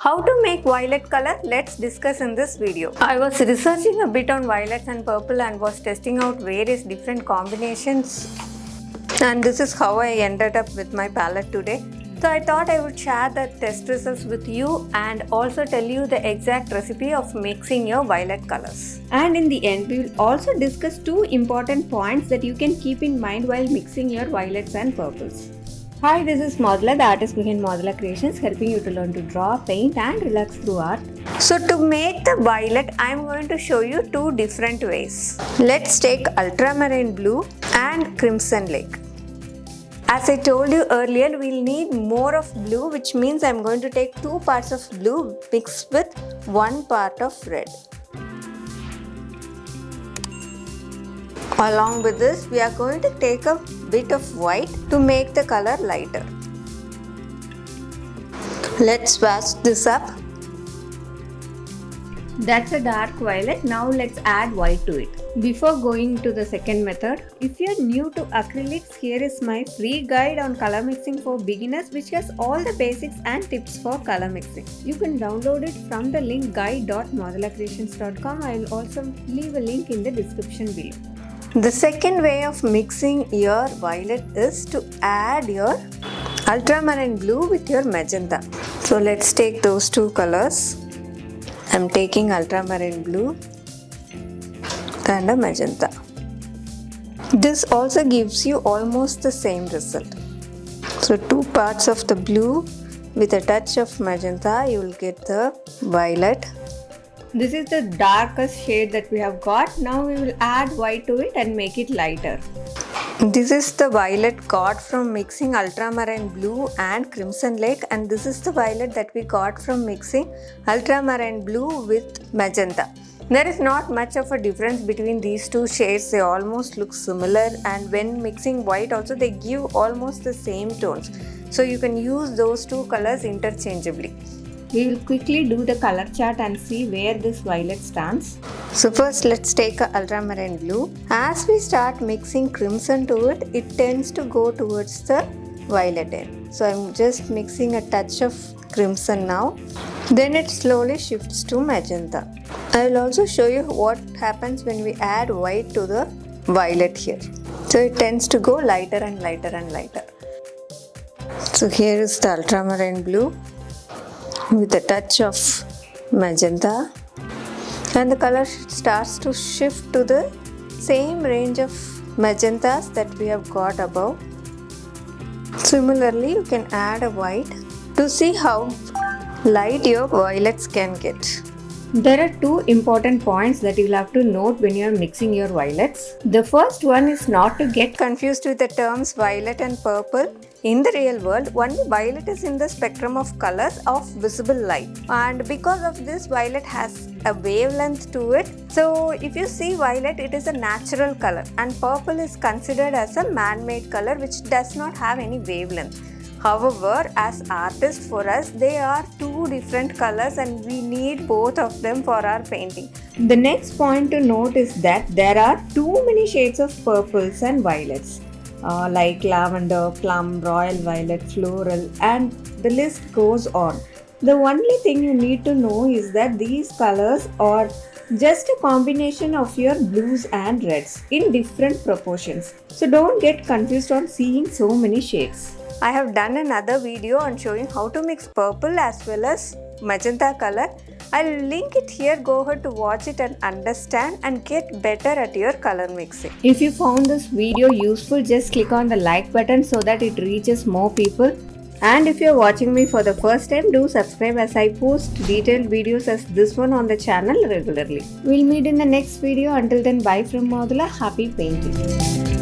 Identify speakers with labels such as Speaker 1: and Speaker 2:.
Speaker 1: How to make violet color? Let's discuss in this video. I was researching a bit on violets and purple and was testing out various different combinations, and this is how I ended up with my palette today. So I thought I would share the test results with you and also tell you the exact recipe of mixing your violet colors.
Speaker 2: And in the end, we will also discuss two important points that you can keep in mind while mixing your violets and purples. Hi, this is Modula, the artist behind Modula Creations, helping you to learn to draw, paint and relax through art.
Speaker 1: So to make the violet, I am going to show you two different ways. Let's take ultramarine blue and crimson lake. As I told you earlier, we'll need more of blue, which means I'm going to take 2 parts of blue mixed with 1 part of red. Along with this, we are going to take a bit of white to make the color lighter. Let's swatch this up.
Speaker 2: That's a dark violet. Now let's add white to it. Before going to the second method, if you're new to acrylics, here is my free guide on color mixing for beginners, which has all the basics and tips for color mixing. You can download it from the link guide.modulacreations.com. I will also leave a link in the description below.
Speaker 1: The second way of mixing your violet is to add your ultramarine blue with your magenta. So let's take those two colors. I'm taking ultramarine blue and a magenta. This also gives you almost the same result. So 2 parts of the blue with a touch of magenta, you will get the violet.
Speaker 2: This is the darkest shade that we have got. Now we will add white to it and make it lighter.
Speaker 1: This is the violet got from mixing ultramarine blue and crimson lake, and this is the violet that we got from mixing ultramarine blue with magenta. There is not much of a difference between these two shades. They almost look similar, and when mixing white also they give almost the same tones. So you can use those two colors interchangeably.
Speaker 2: We will quickly do the color chart and see where this violet stands.
Speaker 1: So first let's take a ultramarine blue. As we start mixing crimson to it, it tends to go towards the violet end. So I'm just mixing a touch of crimson now. Then it slowly shifts to magenta. I will also show you what happens when we add white to the violet here. So it tends to go lighter and lighter and lighter. So here is the ultramarine blue with a touch of magenta, and the color starts to shift to the same range of magentas that we have got above. Similarly, you can add a white to see how light your violets can get.
Speaker 2: There are two important points that you'll have to note when you're mixing your violets. The first one is not to get
Speaker 1: confused with the terms violet and purple. In the real world, only violet is in the spectrum of colors of visible light, and because of this, violet has a wavelength to it. So if you see violet, it is a natural color, and purple is considered as a man-made color which does not have any wavelength. However, as artists, for us, they are two different colors and we need both of them for our painting.
Speaker 2: The next point to note is that there are too many shades of purples and violets. Like lavender, plum, royal violet, floral, and the list goes on. The only thing you need to know is that these colors are just a combination of your blues and reds in different proportions. So don't get confused on seeing so many shades.
Speaker 1: I have done another video on showing how to mix purple as well as magenta color. I'll link it here. Go ahead to watch it and understand and get better at your color mixing.
Speaker 2: If you found this video useful, just click on the like button so that it reaches more people. And if you're watching me for the first time, do subscribe as I post detailed videos as this one on the channel regularly. We'll meet in the next video. Until then, bye from Modula. Happy painting.